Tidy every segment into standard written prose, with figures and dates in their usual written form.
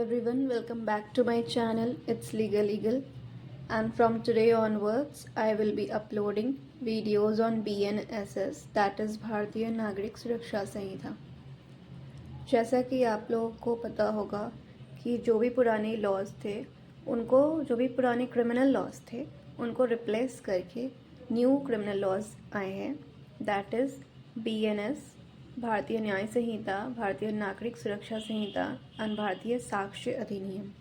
everyone, welcome back to my channel. It's Legal Eagle, and from today onwards I will be uploading videos on BNSS, that is भारतीय नागरिक सुरक्षा संहिता। जैसा कि आप लोगों को पता होगा कि जो भी पुराने लॉज थे उनको, जो भी पुराने क्रिमिनल लॉज थे उनको रिप्लेस करके न्यू क्रिमिनल लॉज आए हैं, दैट इज़ BNS, भारतीय न्याय संहिता, भारतीय नागरिक सुरक्षा संहिता एंड भारतीय साक्ष्य अधिनियम।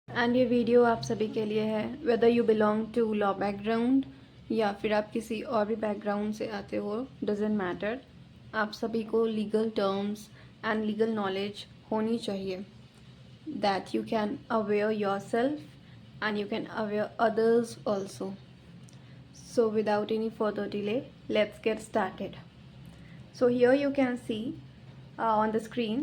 एंड ये वीडियो आप सभी के लिए है, whether you belong to law background या फिर आप किसी और भी बैकग्राउंड से आते हो, डजेंट मैटर। आप सभी को legal terms and legal knowledge होनी चाहिए, that you can aware your self and you can aware others also. So without any further delay, let's get started. So here you can see on the screen,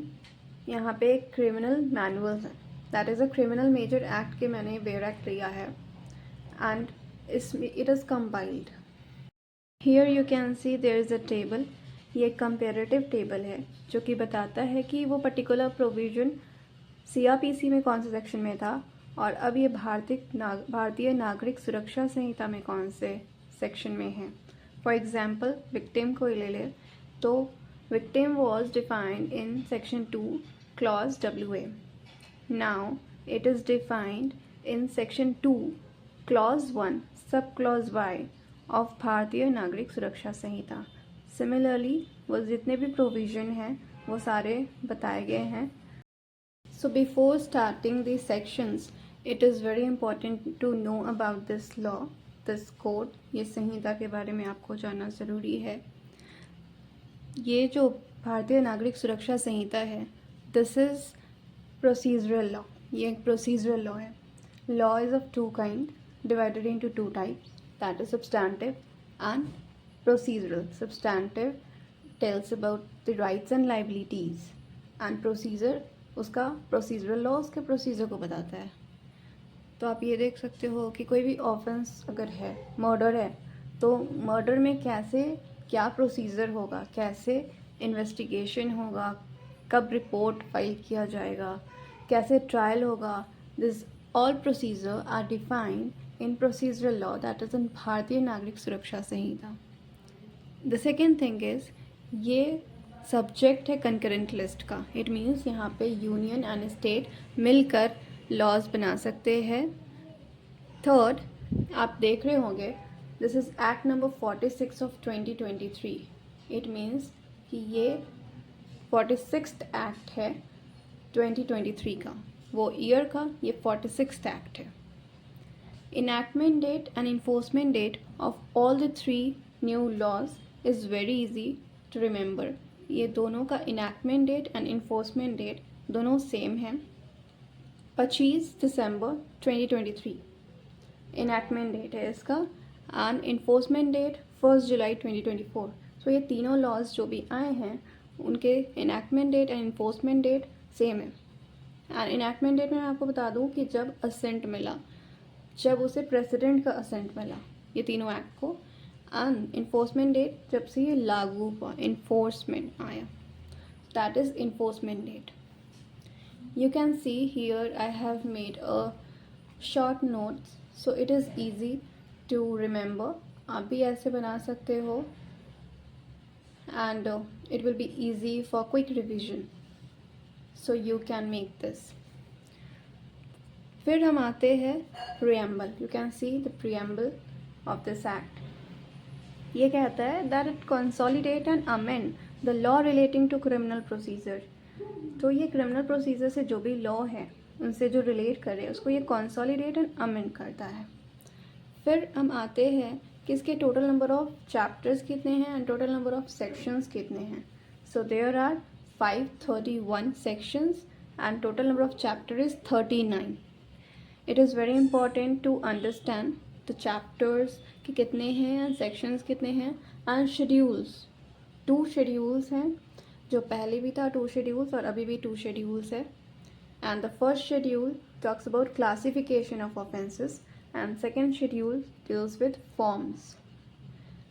यहाँ पे एक criminal manual है, that is a criminal major act के मैंने bare act लिया है and इसमें it is compiled. Here you can see there is a table, ये कंपेरेटिव टेबल है जो कि बताता है कि वो पर्टिकुलर प्रोविज़न CRPC में कौन से सेक्शन में था और अब ये भारतीय नागरिक सुरक्षा संहिता में कौन से सेक्शन में है। फॉर एग्जाम्पल विक्टिम को ले ले तो victim was defined in section 2 clause WA। Now it is defined in section 2 clause 1 sub clause Y of भारतीय नागरिक सुरक्षा संहिता। सिमिलरली वो जितने भी प्रोविज़न हैं वो सारे बताए गए हैं। So before starting these sections, it is very important to know about this law, this code। ये संहिता के बारे में आपको जानना ज़रूरी है। ये जो भारतीय नागरिक सुरक्षा संहिता है, दिस इज़ प्रोसीजरल लॉ। ये एक प्रोसीजरल लॉ है। Law is of two kind, divided into two types, that is substantive and procedural. Substantive tells about the rights and liabilities and procedure उसका प्रोसीजरल लॉ उसके procedure को बताता है। तो आप ये देख सकते हो कि कोई भी ऑफेंस अगर है, मर्डर है, तो मर्डर में कैसे क्या प्रोसीजर होगा, कैसे इन्वेस्टिगेशन होगा, कब रिपोर्ट फाइल किया जाएगा, कैसे ट्रायल होगा, this all procedure are defined in procedural law, that is in Bharatiya Nagarik Suraksha Sanhita. The second thing is ये सब्जेक्ट है कंकरेंट लिस्ट का। इट मीन्स यहाँ पे यूनियन एंड स्टेट मिलकर लॉज बना सकते हैं। थर्ड, आप देख रहे होंगे this is act number 46 of 2023। It means कि ये 46th एक्ट है 2023 का, वो ईयर का ये 46th एक्ट है। Enactment date and enforcement date of all the three new laws is very easy to remember। ये दोनों का enactment date and enforcement date दोनों सेम हैं। 25 दिसंबर 2023 इनैक्टमेंट डेट है इसका एंड इन्फोर्समेंट डेट 1 जुलाई 2024। सो ये तीनों लॉज जो भी आए हैं उनके enactment date and enforcement date same है। एंड इनैक्टमेंट डेट में मैं आपको बता दूँ कि जब असेंट मिला, जब उसे प्रेसिडेंट का असेंट मिला ये तीनों एक्ट को, एंड इन्फोर्समेंट डेट जब से ये लागू हुआ, इन्फोर्समेंट आया, that is enforcement date. You can see here I have made a short notes so it is easy to remember. आप भी ऐसे बना सकते हो and it will be easy for quick revision, so you can make this. फिर हम आते हैं preamble. You can see the preamble of this act. ये कहता है that it consolidate and amend the law relating to criminal procedure. तो ये criminal procedure से जो भी लॉ है उनसे जो रिलेट करे उसको ये कंसोलिडेट एंड अमेंड करता है। फिर हम आते हैं कि इसके टोटल नंबर ऑफ चैप्टर्स कितने हैं and total number of sections कितने हैं। So there are 531 sections and total number of chapter is 39। It is very important to understand the chapters कि कितने हैं एंड सेक्शंस कितने हैं एंड शेड्यूल्स। 2 शेड्यूल्स हैं, जो पहले भी था 2 शेड्यूल्स और अभी भी 2 शेड्यूल्स है। And the first schedule talks about classification of offences and second schedule deals with forms.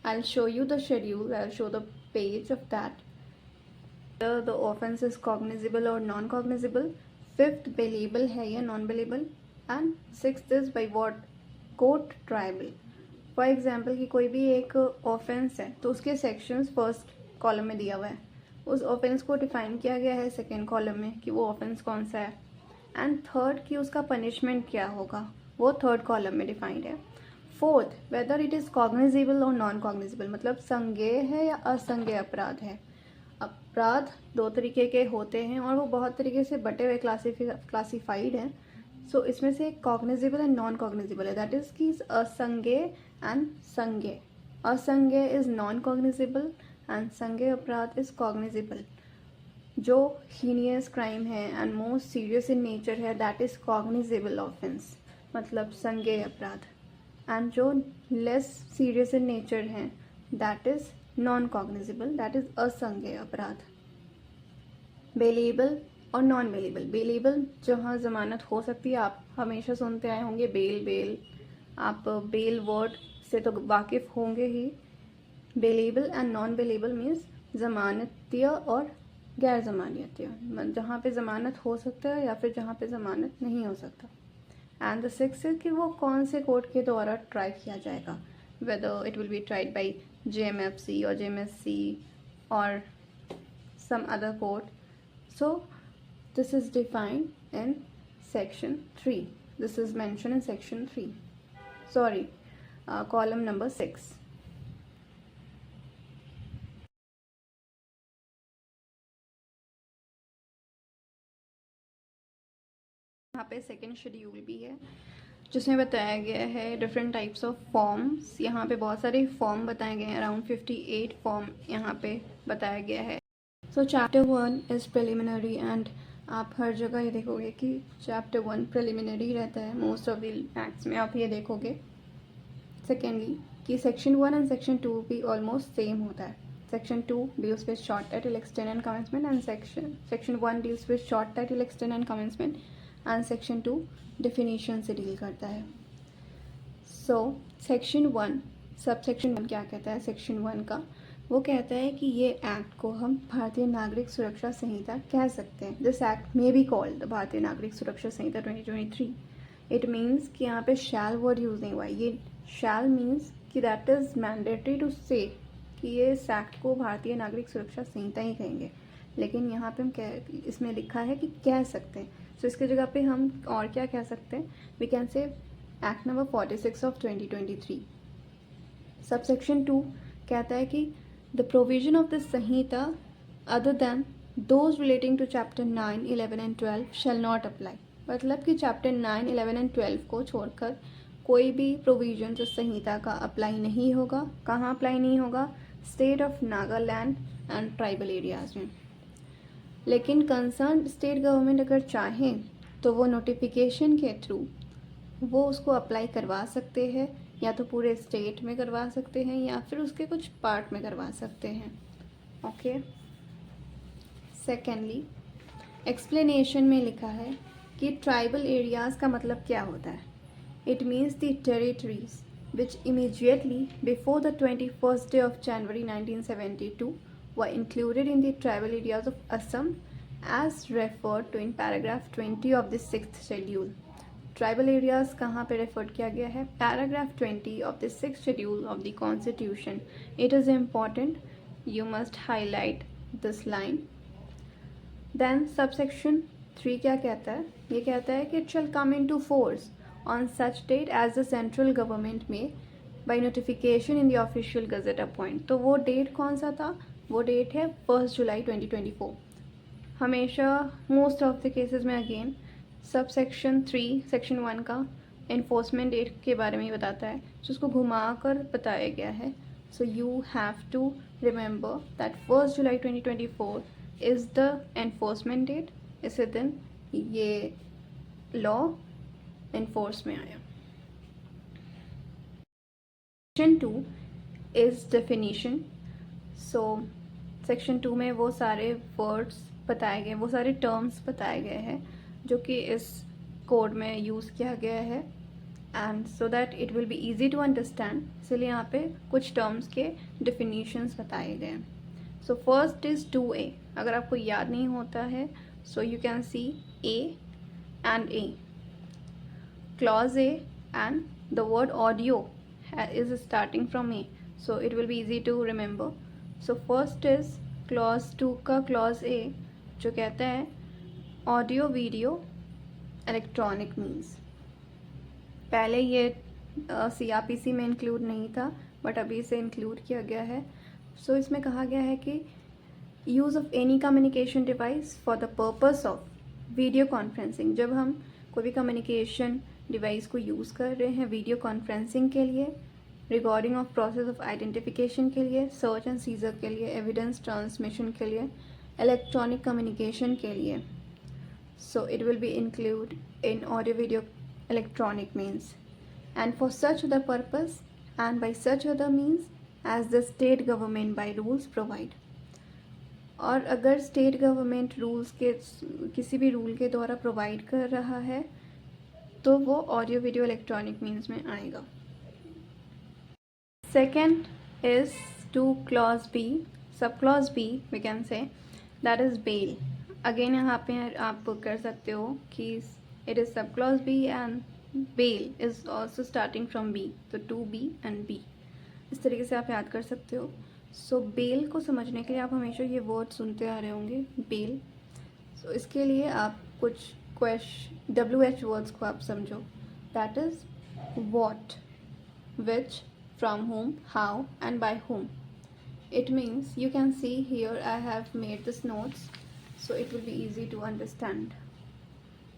I will show you the schedule, I will show the page of that. The offence is cognizable और non cognizable, fifth bailable है या non bailable, and sixth is by what court tribal. For example कि कोई भी एक offence है तो उसके सेक्शंस फर्स्ट कॉलम में दिया हुआ है, उस ऑफेंस को डिफाइन किया गया है सेकेंड कॉलम में कि वो ऑफेंस कौन सा है, एंड थर्ड कि उसका पनिशमेंट क्या होगा वो थर्ड कॉलम में डिफाइंड है। Fourth, whether it is cognizable और नॉन कॉग्निजिबल, मतलब संज्ञेय है या असंज्ञेय अपराध है। अपराध दो तरीके के होते हैं और वो बहुत तरीके से बटे हुए क्लासिफाइड हैं। सो इसमें से कॉग्निजिबल एंड नॉन कॉग्निजिबल है, दैट इज़ कि असंज्ञेय एंड संज्ञेय। असंज्ञेय इज नॉन कॉग्निजिबल एंड संज्ञेय अपराध इज कॉग्निजिबल। जो हीनियस क्राइम है and most serious in nature है दैट इज कॉग्निजिबल ऑफेंस, मतलब संज्ञेय अपराध, एंड जो लेस सीरियस इन नेचर है that is non cognizable, that is असंज्ञेय अपराध। बेलेबल और नॉन बेलेबल, बेलेबल जहाँ जमानत हो सकती है, आप हमेशा सुनते आए होंगे बेल बेल, आप बेल वर्ड से तो वाकिफ होंगे ही। Bailable and non bailable means जमानतीय और गैर जमानतीय, जहाँ पे ज़मानत हो सकता है या फिर जहाँ पे ज़मानत नहीं हो सकता। एंड द सिक्स है कि वो कौन से कोर्ट के द्वारा ट्राई किया जाएगा, whether it will B tried by JMFC और JMSC और some other court. So this is defined in section 3. This is mentioned in section 3. Sorry, column number 6. यहाँ पे सेकेंड शेड्यूल भी है जिसमें बताया गया है डिफरेंट टाइप्स ऑफ फॉर्म्स। यहाँ पे बहुत सारे फॉर्म बताए गए हैं, अराउंड 58 फॉर्म यहाँ पे बताया गया है। सो चैप्टर 1 इज़ प्रिलिमिनरी, एंड आप हर जगह ये देखोगे कि चैप्टर 1 प्रिलिमिनरी रहता है मोस्ट ऑफ द एक्ट्स में, आप ये देखोगे। सेकेंडली कि सेक्शन 1 एंड सेक्शन 2 भी ऑलमोस्ट सेम होता है। Section 2 deals with short title, extend and commencement, and section 1 deals with short title, extend and commencement, and section 2 definition से डील करता है। सो सेक्शन 1 सब सेक्शन 1 क्या कहता है, सेक्शन 1 का वो कहता है कि ये एक्ट को हम भारतीय नागरिक सुरक्षा संहिता कह सकते हैं। This act may be called the भारतीय नागरिक सुरक्षा संहिता 2023। इट मीन्स कि यहाँ पे शैल वर्ड यूज नहीं हुआ है। ये शैल मीन्स कि दैट इज़ मैंडेटरी टू से कि ये इस एक्ट को भारतीय नागरिक सुरक्षा संहिता ही कहेंगे, लेकिन यहाँ पे हम इसमें लिखा है कि कह सकते हैं। सो इसकी जगह पे हम और क्या कह सकते हैं, we can say act number 46 of 2023। सब सेक्शन 2 कहता है कि the provision of this Sanhita other than those relating to chapter 9, 11 and 12 shall not apply. मतलब कि चैप्टर 9, 11 एंड 12 को छोड़कर कोई भी प्रोविजन जो संहिता का अप्लाई नहीं होगा। कहाँ अप्लाई नहीं होगा, state of Nagaland and tribal areas में। लेकिन कंसर्न स्टेट गवर्नमेंट अगर चाहें तो वो नोटिफिकेशन के थ्रू वो उसको अप्लाई करवा सकते हैं, या तो पूरे स्टेट में करवा सकते हैं या फिर उसके कुछ पार्ट में करवा सकते हैं। ओके। सेकेंडली एक्सप्लेनेशन में लिखा है कि ट्राइबल एरियाज़ का मतलब क्या होता है। It means the territories which immediately before the 21st day of January 1972 were included in the tribal areas of Assam as referred to in paragraph 20 of the 6th schedule. Tribal areas कहाँ पे referred किया गया है, paragraph 20 of the 6th schedule of the constitution. It is important, you must highlight this line. Then subsection 3 क्या कहता है, ये कहता है कि it shall come into force on such date as the central government may by notification in the official gazette appoint। तो वो date कौन सा था, वो डेट है 1 जुलाई 2024। हमेशा मोस्ट ऑफ द केसेस में अगेन सब सेक्शन 3 सेक्शन 1 का इन्फोर्समेंट डेट के बारे में ही बताता है, जो उसको घुमा कर बताया गया है। So you have to remember that 1 जुलाई 2024 इज़ द एनफोर्समेंट डेट। इसी दिन ये लॉ एनफोर्स में आया। Section 2 is definition. So section 2 में वो सारे वर्ड्स बताए गए, वो सारे टर्म्स बताए गए हैं जो कि इस कोड में यूज़ किया गया है, and so that it will be easy to understand, इसलिए यहाँ पे कुछ टर्म्स के डिफिनीशंस बताए गए हैं। So first is 2A। अगर आपको याद नहीं होता है, so you can C A and A, clause A, and the word audio is starting from A, so it will be easy to remember. So first is clause 2 का clause A जो कहता है ऑडियो वीडियो इलेक्ट्रॉनिक मीन्स। पहले ये CRPC में include नहीं था, but अभी इसे इंक्लूड किया गया है। सो इसमें कहा गया है कि use of any communication device for the purpose of video conferencing. जब हम कोई भी कम्युनिकेशन डिवाइस को यूज़ कर रहे हैं वीडियो कॉन्फ्रेंसिंग के लिए, recording of process of identification के लिए, सर्च एंड सीजर के लिए, एविडेंस ट्रांसमिशन के लिए, इलेक्ट्रॉनिक कम्युनिकेशन के लिए, सो it will be include in audio video electronic means and for such other purpose and by such other means as the state government by rules provide। और अगर state government rules के किसी भी rule के द्वारा provide कर रहा है तो वो ऑडियो वीडियो इलेक्ट्रॉनिक मीन्स में आएगा। Second is two clause B, sub clause B we can say that is bail. Again यहाँ पे आप कर सकते हो कि it is sub clause B and bail is also starting from B, तो 2B एंड B, इस तरीके से आप याद कर सकते हो। सो बेल को समझने के लिए आप हमेशा ये वर्ड सुनते आ रहे होंगे बेल। सो इसके लिए आप कुछ WH वर्ड्स को आप समझो, that is what, which, from whom, how and by whom. It means you can see here I have made this notes, so it will be easy to understand.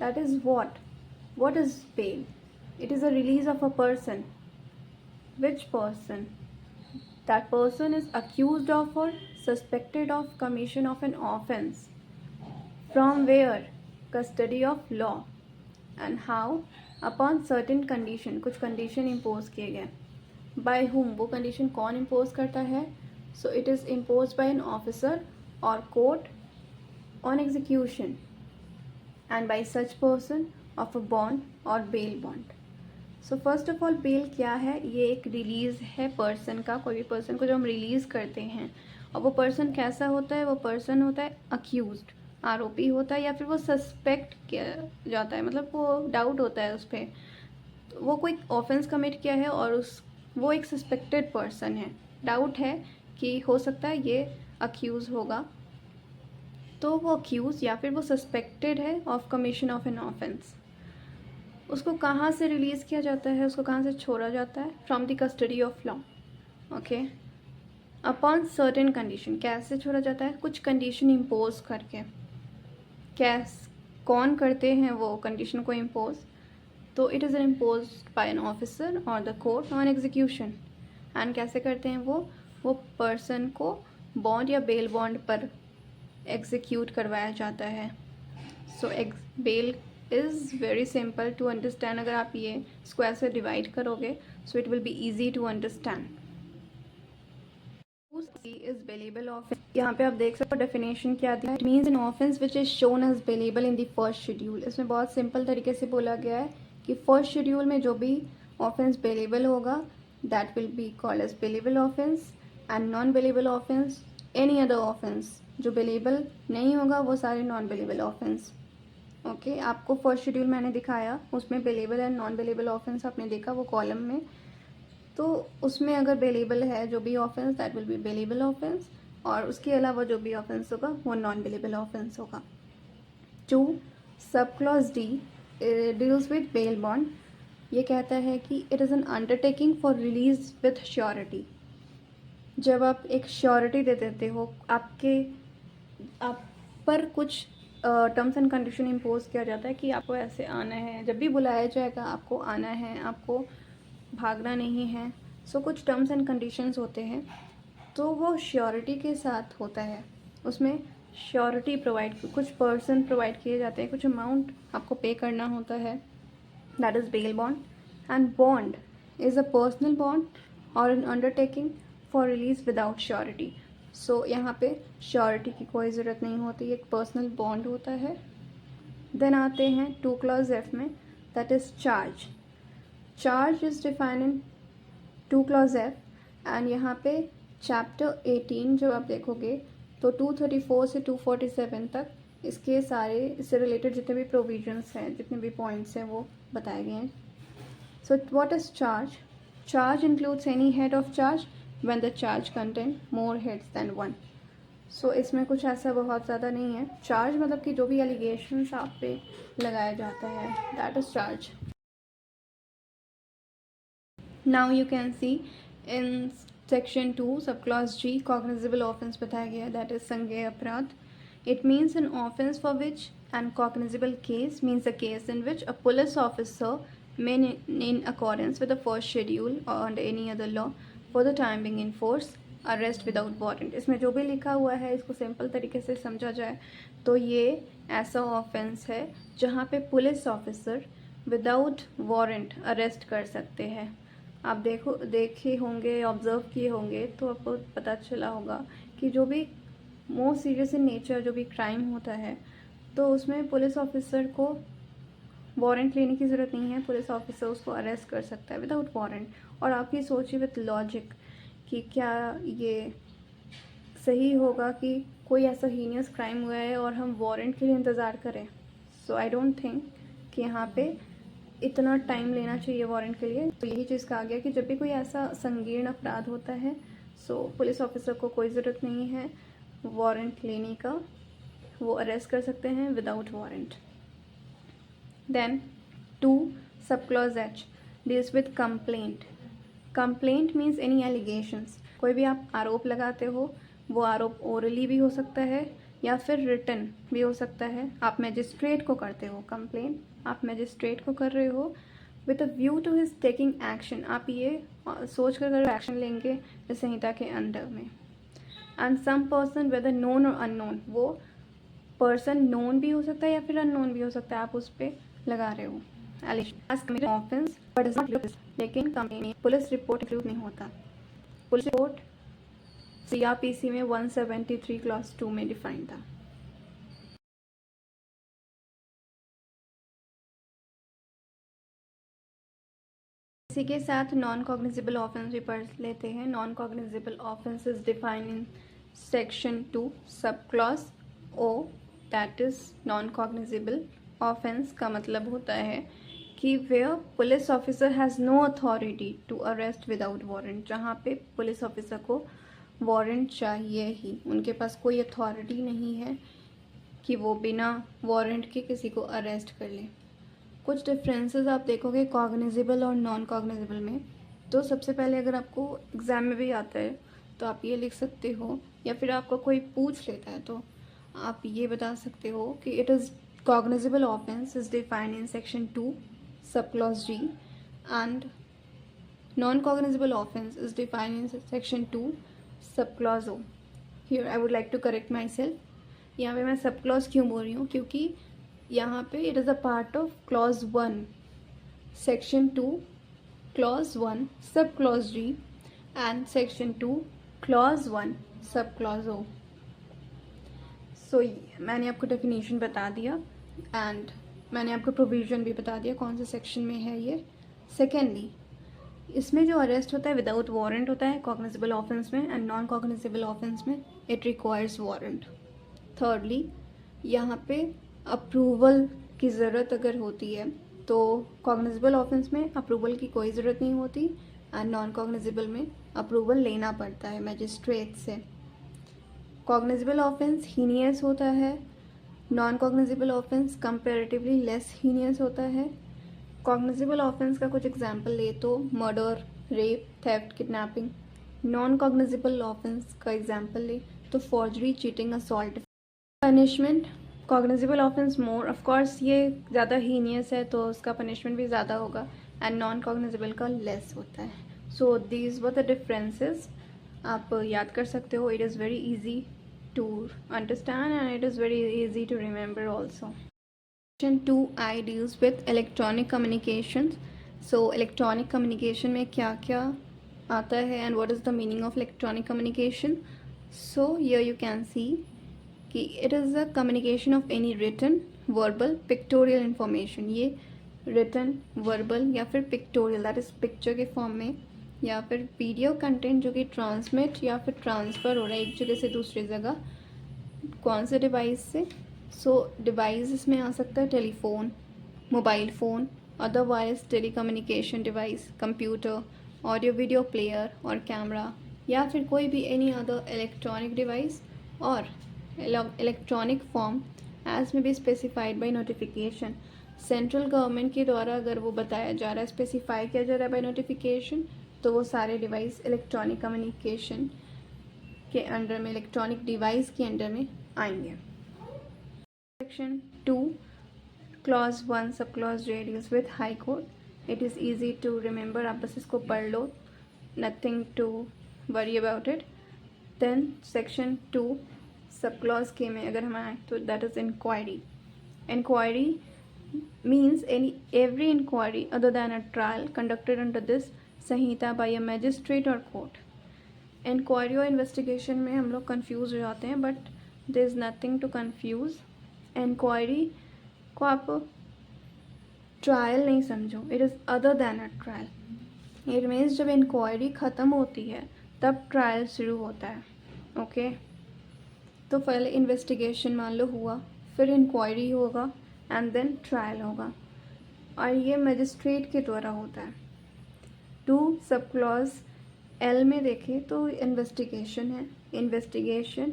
That is what. What is bail? It is a release of a person. Which person? That person is accused of or suspected of commission of an offense. From where? Custody of law. And how? Upon certain condition. कुछ condition impose किए गए। By whom? वो condition कौन impose करता है? So it is imposed by an officer or court on execution. And by such person of a bond और bail bond. So first of all bail क्या है? ये एक रिलीज़ है पर्सन का। कोई भी पर्सन को जब हम रिलीज़ करते हैं, और वो पर्सन कैसा होता है? वो पर्सन होता है अक्यूज्ड, आरोपी होता है, या फिर वो सस्पेक्ट किया जाता है, मतलब वो डाउट होता है उस पर, वो कोई ऑफेंस कमिट किया है और वो एक सस्पेक्टेड पर्सन है, डाउट है कि हो सकता है ये अक्यूज़ होगा, तो वो अक्यूज़ या फिर वो सस्पेक्टेड है of commission of an offence. उसको कहाँ से रिलीज़ किया जाता है? उसको कहाँ से छोड़ा जाता है? From the custody of law. Okay, upon certain condition. कैसे छोड़ा जाता है? कुछ कंडीशन इम्पोज करके। कौन करते हैं वो कंडीशन को इम्पोज? तो it is impose by an officer और the court on execution. And कैसे करते हैं वो पर्सन को बॉन्ड या बेल बॉन्ड पर एग्जीक्यूट करवाया जाता है। So bail is very simple to understand. अगर आप ये स्क्वायर से डिवाइड करोगे, so it will be easy to understand. Is bailable offence. यहाँ पे आप देख सकते हो डेफिनेशन क्या दिया है। It means an offence which is shown as bailable in the first schedule. इसमें बहुत सिंपल तरीके से बोला गया है कि फर्स्ट शेड्यूल में जो भी ऑफेंस बेलेबल होगा that will be called as bailable offence, and non bailable offence any other offence. जो बेलेबल नहीं होगा वो सारे नॉन बेलेबल ऑफेंस। ओके, आपको फर्स्ट शेड्यूल मैंने दिखाया, उसमें bailable and non bailable offence आपने देखा वो कॉलम में। तो उसमें अगर बेलेबल है जो भी offence that will B bailable offence, और उसके अलावा जो भी ऑफेंस होगा वो नॉन बेलेबल ऑफेंस होगा। 2 sub clause D deals with bail bond. ये कहता है कि it is an undertaking for release with surety. जब आप एक श्योरिटी दे देते हो, आप पर कुछ टर्म्स एंड कंडीशन इम्पोज किया जाता है कि आपको ऐसे आना है, जब भी बुलाया जाएगा आपको आना है, आपको भागना नहीं है। सो कुछ टर्म्स एंड कंडीशंस होते हैं, तो वो श्योरिटी के साथ होता है। उसमें श्योरिटी कुछ पर्सन प्रोवाइड किए जाते हैं, कुछ अमाउंट आपको पे करना होता है, that is bail bond. And bond is a personal bond और an undertaking for release without surety. So यहाँ पे श्योरिटी की कोई ज़रूरत नहीं होती, एक पर्सनल बॉन्ड होता है। देन आते हैं 2 क्लॉज एफ में, that is charge. Charge is defined in 2 clause F, and यहाँ पे चैप्टर 18 जो आप देखोगे तो 234 से 247 तक इसके सारे इससे रिलेटेड जितने भी प्रोविजंस हैं, जितने भी पॉइंट्स हैं वो बताए गए हैं. So what is charge? Charge includes any head of charge when the charge contain more heads than one. So इसमें कुछ ऐसा बहुत ज़्यादा नहीं है. चार्ज मतलब कि जो भी एलिगेशंस आप पे लगाया जाता है, that is charge. Now you can C in section 2 sub clause ji cognizable offence बताया गया है, दैट इज संज्ञेय अपराध. It means an offence for which N cognizable case means a case in which a police officer may in accordance with the first schedule or under any other law for the time being enforce arrest without warrant. इसमें जो भी लिखा हुआ है इसको simple तरीके से समझा जाए तो ये ऐसा ऑफेंस है जहाँ पे police officer without warrant arrest कर सकते हैं. आप देखे होंगे, ऑब्ज़र्व किए होंगे तो आपको पता चला होगा कि जो भी मोस्ट सीरियस इन नेचर जो भी क्राइम होता है तो उसमें पुलिस ऑफिसर को वारंट लेने की ज़रूरत नहीं है. पुलिस ऑफिसर उसको अरेस्ट कर सकता है विदाउट वारंट. और आप ये सोचिए विथ लॉजिक कि क्या ये सही होगा कि कोई ऐसा हीनियस क्राइम हुआ है और हम वारंट के लिए इंतज़ार करें. सो आई डोंट थिंक कि यहाँ पे इतना टाइम लेना चाहिए वारंट के लिए. तो यही चीज़ कहा गया कि जब भी कोई ऐसा संगीन अपराध होता है सो पुलिस ऑफिसर को कोई ज़रूरत नहीं है वारंट लेने का, वो अरेस्ट कर सकते हैं without warrant. Then 2 subclause H deals with complaint. Complaint means any allegations. कोई भी आप आरोप लगाते हो, वो आरोप ओरली भी हो सकता है या फिर रिटन भी हो सकता है. आप मैजिस्ट्रेट को करते हो कंप्लेंट, आप मैजिस्ट्रेट को कर रहे हो with a view to his taking action. आप ये सोच कर एक्शन लेंगे इस संहिता के अंडर में. And some person whether known और अननोन, वो पर्सन नोन भी हो सकता है या फिर अननोन भी हो सकता है, आप उस पर लगा रहे हो ऑफेंस बट लेकिन पुलिस रिपोर्ट इंक्लूड नहीं होता. पुलिस रिपोर्ट सीआरपीसी में 173 क्लॉज 2 में डिफाइन था. इसी के साथ नॉन कॉग्निजिबल ऑफेंस भी पढ़ लेते हैं. Non cognizable offence is defined in section 2 sub clause O, that is non cognizable offence का मतलब होता है कि where police officer has no authority to arrest without warrant. जहाँ पे पुलिस ऑफिसर को वारंट चाहिए ही, उनके पास कोई अथॉरिटी नहीं है कि वो बिना वारंट के किसी को अरेस्ट कर ले. कुछ डिफरेंसेस आप देखोगे कॉग्निजिबल और नॉन कॉग्निजिबल में. तो सबसे पहले अगर आपको एग्ज़ाम में भी आता है तो आप ये लिख सकते हो, या फिर आपको कोई पूछ लेता है तो आप ये बता सकते हो कि it is cognizable offense is defined in section 2 subclause G and non-cognizable offense is defined in section 2 subclause O. Here I would like to correct myself. यहाँ पे मैं subclause क्यों बोल रही हूँ, क्योंकि यहाँ पे it is a part of clause 1 section 2 clause 1 subclause G and section 2 clause 1 subclause O. So मैंने आपको डेफिनेशन बता दिया एंड मैंने आपको प्रोविज़न भी बता दिया कौन से सेक्शन में है ये. सेकेंडली, इसमें जो अरेस्ट होता है विदाउट वारंट होता है कॉग्निजिबल ऑफेंस में, एंड नॉन कॉग्निजिबल ऑफेंस में इट रिक्वायर्स वारंट. थर्डली, यहाँ पे अप्रूवल की ज़रूरत अगर होती है तो कॉग्निजिबल ऑफेंस में अप्रूवल की कोई ज़रूरत नहीं होती एंड नॉन कॉग्निजिबल में अप्रूवल लेना पड़ता है मैजिस्ट्रेट से. कॉग्निजिबल ऑफेंस हीनियस होता है, non cognizable offence comparatively less heinous होता है. कॉग्निजिबल ऑफेंस का कुछ एग्जांपल ले तो murder, rape, theft, kidnapping. Non cognizable offence का एग्जांपल ले तो forgery, cheating, assault. Punishment, cognizable offence more, of course ये ज़्यादा हीनियस है तो उसका पनिशमेंट भी ज़्यादा होगा, एंड नॉन कॉग्निजिबल का लेस होता है. So these were the differences. आप याद कर सकते हो. It is very easy to understand and it is very easy to remember also. Section 2I deals with electronic communications. So electronic communication में क्या क्या आता है and what is the meaning of electronic communication. So here you can see कि it is a communication of any written, verbal, pictorial information. ये written, verbal या फिर pictorial, that is picture के form में, या फिर वीडियो कंटेंट जो कि ट्रांसमिट या फिर ट्रांसफ़र हो रहा है एक जगह से दूसरी जगह, कौन से डिवाइस से? सो डिवाइस इसमें आ सकता है telephone, mobile phone, otherwise telecommunication device, computer, audio video player और कैमरा, या फिर कोई भी एनी अदर इलेक्ट्रॉनिक डिवाइस और इलेक्ट्रॉनिक फॉर्म एज में be specified by notification. Central government के द्वारा अगर वो बताया जा रहा है, स्पेसिफाई किया जा रहा है बाई नोटिफिकेशन, तो वो सारे डिवाइस इलेक्ट्रॉनिक कम्युनिकेशन के अंडर में, इलेक्ट्रॉनिक डिवाइस के अंडर में आएंगे। Section 2 clause 1 sub clause J deals with high court. It is easy to remember, आप बस इसको पढ़ लो, nothing to worry about it. Then section 2 sub clause के में अगर हम आए तो that is inquiry. Inquiry means every inquiry other than a trial conducted under this Sanhita by a magistrate or court। Inquiry और इन्वेस्टिगेशन में हम लोग कंफ्यूज हो जाते हैं, but there is nothing to confuse. Inquiry को आप ट्रायल नहीं समझो, it is other than a trial. It means जब इंक्वायरी ख़त्म होती है तब ट्रायल शुरू होता है। ओके तो पहले इन्वेस्टिगेशन मान लो हुआ, फिर इंक्वायरी होगा एंड देन ट्रायल होगा, और ये मजिस्ट्रेट के द्वारा होता है। 2 सब क्लॉज एल में देखें तो इन्वेस्टिगेशन है। इन्वेस्टिगेशन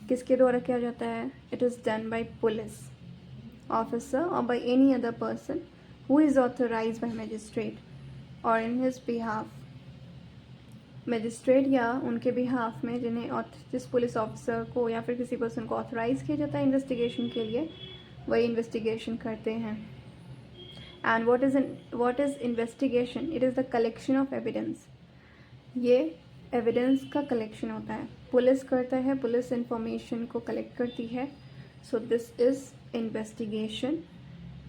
किसके द्वारा किया जाता है? It is done by police officer और by any other person who is authorised by magistrate और इन हिज बिहाफ। मजिस्ट्रेट या उनके बिहाफ में जिस पुलिस ऑफिसर को या फिर किसी पर्सन को ऑथराइज़ किया जाता है इन्वेस्टिगेशन के लिए, वही इन्वेस्टिगेशन करते हैं। And what is investigation? It is the collection of evidence. ये एविडेंस का कलेक्शन होता है, पुलिस करता है, पुलिस इंफॉर्मेशन को कलेक्ट करती है। So this is investigation.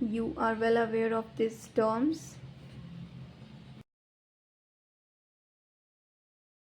You are well aware of this terms.